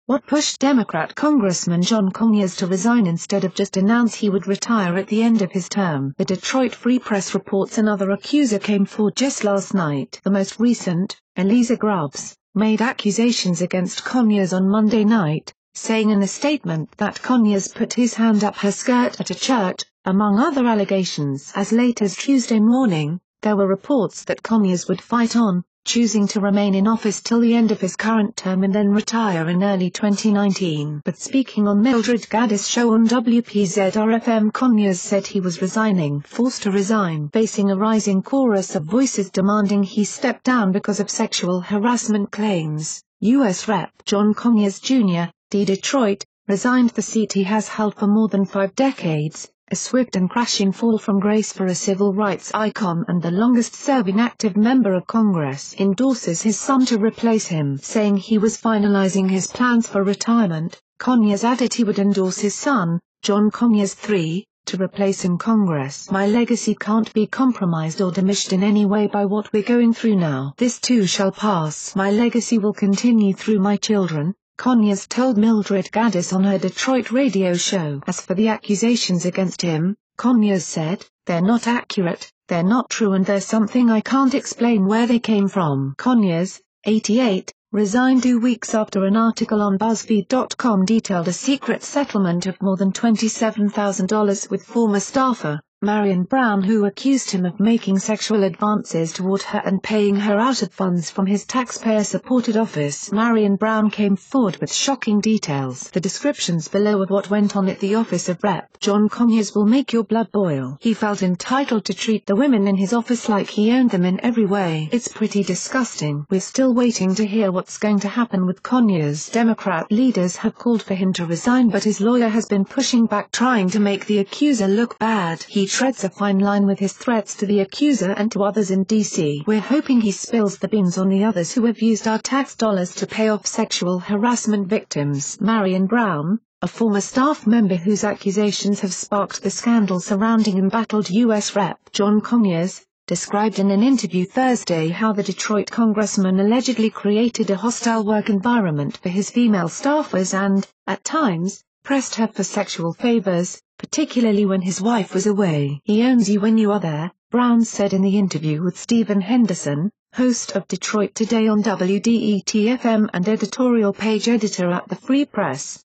What pushed Democrat Congressman John Conyers to resign instead of just announce he would retire at the end of his term? The Detroit Free Press reports another accuser came forward just last night. The most recent, Eliza Grubbs, made accusations against Conyers on Monday night, saying in a statement that Conyers put his hand up her skirt at a church, among other allegations. As late as Tuesday morning, there were reports that Conyers would fight on, choosing to remain in office till the end of his current term and then retire in early 2019. But speaking on Mildred Gaddis' show on WPZR-FM, Conyers said he was resigning, forced to resign, facing a rising chorus of voices demanding he step down because of sexual harassment claims. U.S. Rep. John Conyers Jr., D. Detroit, resigned the seat he has held for more than 5 decades, a swift and crashing fall from grace for a civil rights icon and the longest-serving active member of Congress. Endorses his son to replace him. Saying he was finalizing his plans for retirement, Conyers added he would endorse his son, John Conyers III, to replace in Congress. My legacy can't be compromised or diminished in any way by what we're going through now. This too shall pass. My legacy will continue through my children, Conyers told Mildred Gaddis on her Detroit radio show. As for the accusations against him, Conyers said, "They're not accurate, they're not true, and there's something I can't explain where they came from." Conyers, 88, resigned 2 weeks after an article on BuzzFeed.com detailed a secret settlement of more than $27,000 with former staffer Marion Brown, who accused him of making sexual advances toward her and paying her out of funds from his taxpayer-supported office. Marion Brown came forward with shocking details. The descriptions below of what went on at the office of Rep. John Conyers will make your blood boil. He felt entitled to treat the women in his office like he owned them in every way. It's pretty disgusting. We're still waiting to hear what's going to happen with Conyers. Democrat leaders have called for him to resign, but his lawyer has been pushing back, trying to make the accuser look bad. He treads a fine line with his threats to the accuser and to others in D.C. We're hoping he spills the beans on the others who have used our tax dollars to pay off sexual harassment victims. Marion Brown, a former staff member whose accusations have sparked the scandal surrounding embattled U.S. Rep. John Conyers, described in an interview Thursday how the Detroit congressman allegedly created a hostile work environment for his female staffers and, at times, pressed her for sexual favors, particularly when his wife was away. "He owns you when you are there," Brown said in the interview with Stephen Henderson, host of Detroit Today on WDET-FM and editorial page editor at the Free Press.